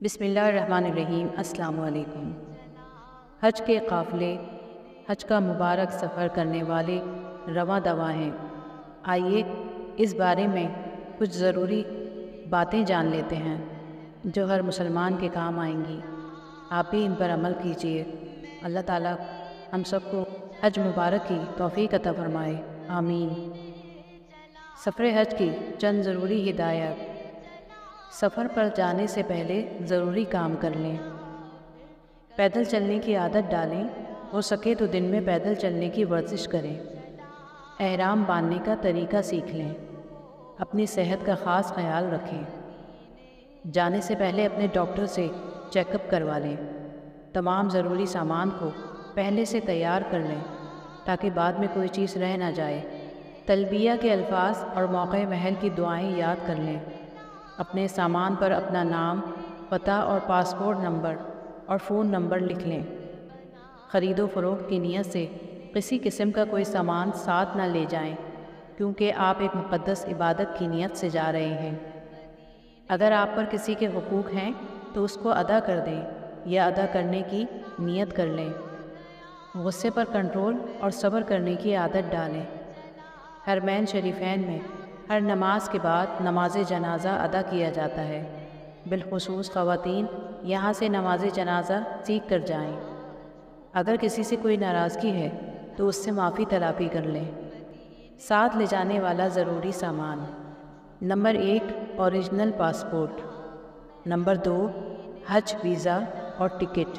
بسم اللہ الرحمن الرحیم۔ السلام علیکم۔ حج کے قافلے، حج کا مبارک سفر کرنے والے رواں دواں ہیں۔ آئیے اس بارے میں کچھ ضروری باتیں جان لیتے ہیں جو ہر مسلمان کے کام آئیں گی۔ آپ بھی ان پر عمل کیجیے۔ اللہ تعالیٰ ہم سب کو حج مبارک کی توفیق عطا فرمائے، آمین۔ سفر حج کی چند ضروری ہدایات۔ سفر پر جانے سے پہلے ضروری کام کر لیں۔ پیدل چلنے کی عادت ڈالیں، ہو سکے تو دن میں پیدل چلنے کی ورزش کریں۔ احرام باندھنے کا طریقہ سیکھ لیں۔ اپنی صحت کا خاص خیال رکھیں۔ جانے سے پہلے اپنے ڈاکٹر سے چیک اپ کروا لیں۔ تمام ضروری سامان کو پہلے سے تیار کر لیں تاکہ بعد میں کوئی چیز رہ نہ جائے۔ تلبیہ کے الفاظ اور موقع محل کی دعائیں یاد کر لیں۔ اپنے سامان پر اپنا نام، پتہ اور پاسپورٹ نمبر اور فون نمبر لکھ لیں۔ خرید و فروخت کی نیت سے کسی قسم کا کوئی سامان ساتھ نہ لے جائیں کیونکہ آپ ایک مقدس عبادت کی نیت سے جا رہے ہیں۔ اگر آپ پر کسی کے حقوق ہیں تو اس کو ادا کر دیں یا ادا کرنے کی نیت کر لیں۔ غصے پر کنٹرول اور صبر کرنے کی عادت ڈالیں۔ حرمین شریفین میں ہر نماز کے بعد نماز جنازہ ادا کیا جاتا ہے۔ بالخصوص خواتین یہاں سے نماز جنازہ سیکھ کر جائیں۔ اگر کسی سے کوئی ناراضگی ہے تو اس سے معافی طلبی کر لیں۔ ساتھ لے جانے والا ضروری سامان: نمبر 1 اوریجنل پاسپورٹ، نمبر 2 حج ویزا اور ٹکٹ،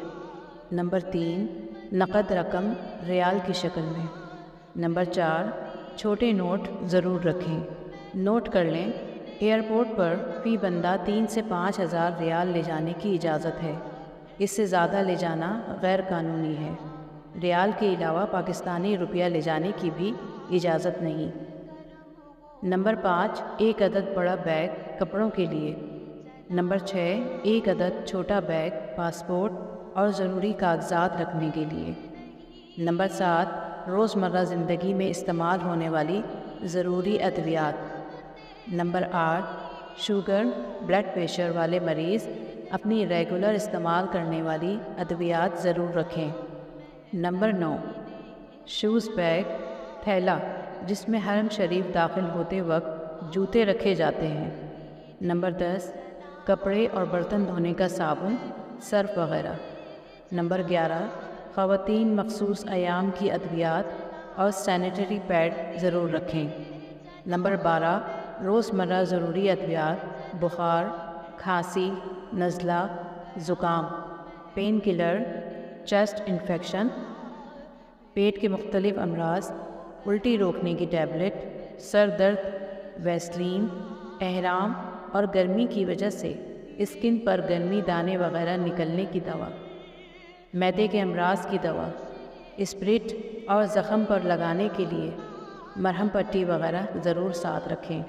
نمبر 3 نقد رقم ریال کی شکل میں، نمبر 4 چھوٹے نوٹ ضرور رکھیں۔ نوٹ کر لیں، ایئرپورٹ پر فی بندہ 3 سے 5 ہزار ریال لے جانے کی اجازت ہے۔ اس سے زیادہ لے جانا غیر قانونی ہے۔ ریال کے علاوہ پاکستانی روپیہ لے جانے کی بھی اجازت نہیں۔ نمبر 5 ایک عدد بڑا بیگ کپڑوں کے لیے، نمبر 6 ایک عدد چھوٹا بیگ پاسپورٹ اور ضروری کاغذات رکھنے کے لیے، نمبر 7 روزمرہ زندگی میں استعمال ہونے والی ضروری ادویات، نمبر 8 شوگر بلڈ پریشر والے مریض اپنی ریگولر استعمال کرنے والی ادویات ضرور رکھیں، نمبر 9 شوز بیگ تھیلا جس میں حرم شریف داخل ہوتے وقت جوتے رکھے جاتے ہیں، نمبر 10 کپڑے اور برتن دھونے کا صابن، سرف وغیرہ، نمبر 11 خواتین مخصوص ایام کی ادویات اور سینیٹری پیڈ ضرور رکھیں، نمبر 12 روزمرہ ضروری ادویات، بخار، کھانسی، نزلہ، زکام، پین کلر، چیسٹ انفیکشن، پیٹ کے مختلف امراض، الٹی روکنے کی ٹیبلٹ، سر درد، ویسلین، احرام اور گرمی کی وجہ سے اسکن پر گرمی دانے وغیرہ نکلنے کی دوا، معدے کے امراض کی دوا، اسپرٹ اور زخم پر لگانے کے لیے مرہم پٹی وغیرہ ضرور ساتھ رکھیں۔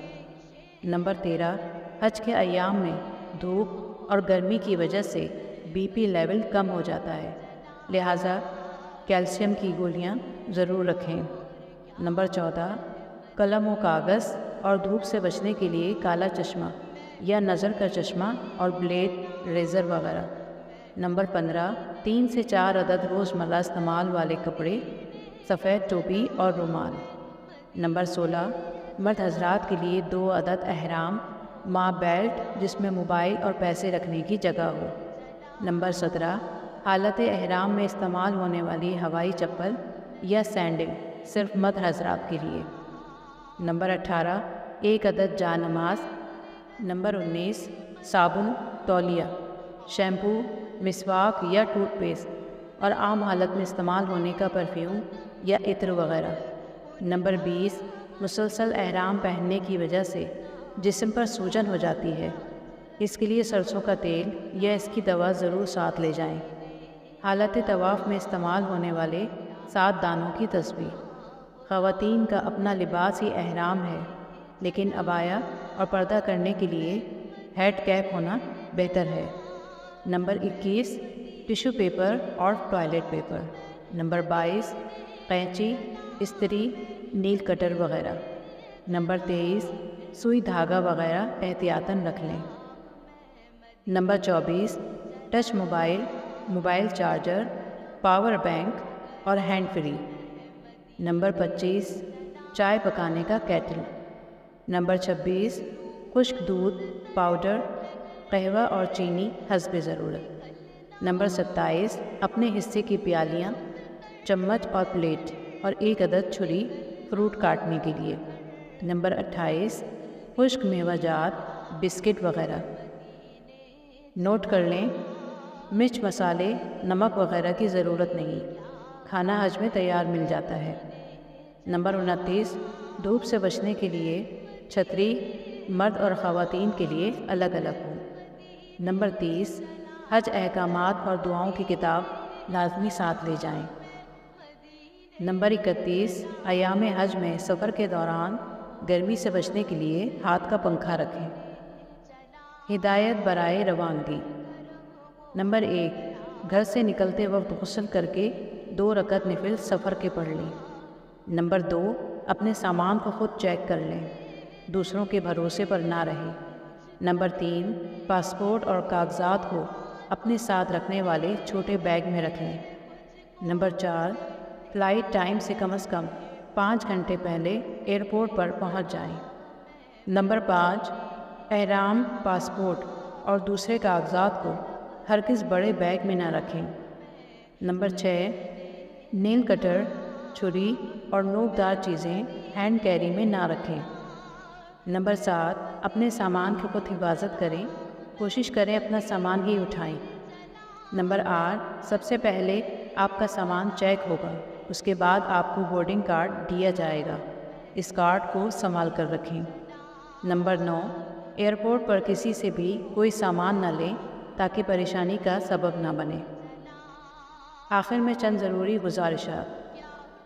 نمبر 13 حج کے ایام میں دھوپ اور گرمی کی وجہ سے بی پی لیول کم ہو جاتا ہے، لہٰذا کیلشیم کی گولیاں ضرور رکھیں۔ نمبر 14 قلم و کاغذ اور دھوپ سے بچنے کے لیے کالا چشمہ یا نظر کا چشمہ اور بلیڈ، ریزر وغیرہ۔ نمبر 15 3 سے 4 عدد روزمرہ استعمال والے کپڑے، سفید ٹوپی اور رومال۔ نمبر 16 مرد حضرات کے لیے 2 عدد احرام ماں بیلٹ جس میں موبائل اور پیسے رکھنے کی جگہ ہو۔ نمبر 17 حالت احرام میں استعمال ہونے والی ہوائی چپل یا سینڈل صرف مرد حضرات کے لیے۔ نمبر 18 ایک عدد جا نماز۔ نمبر 19 صابن، تولیہ، شیمپو، مسواک یا ٹوتھ پیسٹ اور عام حالت میں استعمال ہونے کا پرفیوم یا عطر وغیرہ۔ نمبر 20 مسلسل احرام پہننے کی وجہ سے جسم پر سوجن ہو جاتی ہے، اس کے لیے سرسوں کا تیل یا اس کی دوا ضرور ساتھ لے جائیں۔ حالت طواف میں استعمال ہونے والے 7 دانوں کی تسبیح۔ خواتین کا اپنا لباس ہی احرام ہے، لیکن عبایا اور پردہ کرنے کے لیے ہیڈ کیپ ہونا بہتر ہے۔ نمبر 21 ٹیشو پیپر اور ٹوائلٹ پیپر۔ نمبر 22 قینچی، استری، نیل کٹر وغیرہ۔ نمبر 23 سوئی دھاگا وغیرہ احتیاطاً رکھ لیں۔ Number 24 touch mobile, mobile charger, power bank اور ہینڈ فری۔ نمبر 25 چائے پکانے کا کیٹل۔ نمبر 26 خشک دودھ، پاؤڈر، قہوہ اور چینی حسب ضرورت۔ نمبر 27 اپنے حصے کی پیالیاں، چمچ اور پلیٹ اور 1 عدد چھری فروٹ کاٹنے کے لیے۔ نمبر 28 خشک میوہ جات، بسکٹ وغیرہ۔ نوٹ کر لیں، مرچ، مسالے، نمک وغیرہ کی ضرورت نہیں، کھانا حج میں تیار مل جاتا ہے۔ نمبر 29 دھوپ سے بچنے کے لیے چھتری مرد اور خواتین کے لیے الگ الگ ہو۔ نمبر 30 حج احکامات اور دعاؤں کی کتاب لازمی ساتھ لے جائیں۔ نمبر 31 ایام حج میں سفر کے دوران گرمی سے بچنے کے لیے ہاتھ کا پنکھا رکھیں۔ ہدایت برائے روانگی۔ نمبر 1 گھر سے نکلتے وقت غسل کر کے 2 رکعت نفل سفر کے پڑھ لیں۔ نمبر 2 اپنے سامان کو خود چیک کر لیں، دوسروں کے بھروسے پر نہ رہیں۔ نمبر 3 پاسپورٹ اور کاغذات کو اپنے ساتھ رکھنے والے چھوٹے بیگ میں رکھ لیں۔ نمبر 4 فلائٹ ٹائم سے کم از کم 5 گھنٹے پہلے ایئرپورٹ پر پہنچ جائیں۔ نمبر 5 احرام، پاسپورٹ اور دوسرے کاغذات کو ہرگز بڑے بیگ میں نہ رکھیں۔ نمبر 6 نیل کٹر، چھری اور نوکدار چیزیں ہینڈ کیری میں نہ رکھیں۔ نمبر 7 اپنے سامان کی خود حفاظت کریں، کوشش کریں اپنا سامان ہی اٹھائیں۔ نمبر 8 سب سے پہلے آپ کا سامان چیک ہوگا، اس کے بعد آپ کو بورڈنگ کارڈ دیا جائے گا، اس کارڈ کو سنبھال کر رکھیں۔ نمبر 9 ایئرپورٹ پر کسی سے بھی کوئی سامان نہ لیں تاکہ پریشانی کا سبب نہ بنے۔ آخر میں چند ضروری گزارشات۔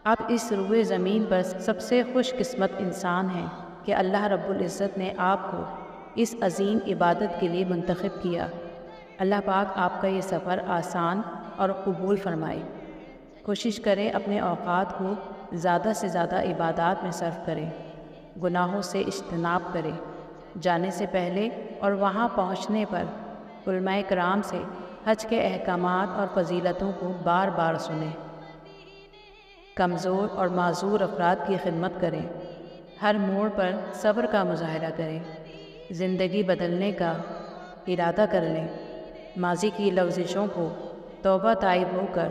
آپ اس روئے زمین پر سب سے خوش قسمت انسان ہیں کہ اللہ رب العزت نے آپ کو اس عظیم عبادت کے لیے منتخب کیا۔ اللہ پاک آپ کا یہ سفر آسان اور قبول فرمائے۔ کوشش کریں اپنے اوقات کو زیادہ سے زیادہ عبادات میں صرف کریں، گناہوں سے اجتناب کریں۔ جانے سے پہلے اور وہاں پہنچنے پر علماء کرام سے حج کے احکامات اور فضیلتوں کو بار بار سنیں۔ کمزور اور معذور افراد کی خدمت کریں، ہر موڑ پر صبر کا مظاہرہ کریں، زندگی بدلنے کا ارادہ کر لیں، ماضی کی لغزشوں کو توبہ تائب ہو کر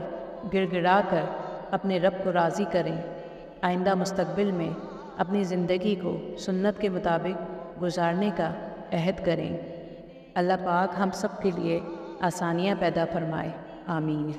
گڑ گڑا کر اپنے رب کو راضی کریں، آئندہ مستقبل میں اپنی زندگی کو سنت کے مطابق گزارنے کا عہد کریں۔ اللہ پاک ہم سب کے لیے آسانیاں پیدا فرمائے، آمین۔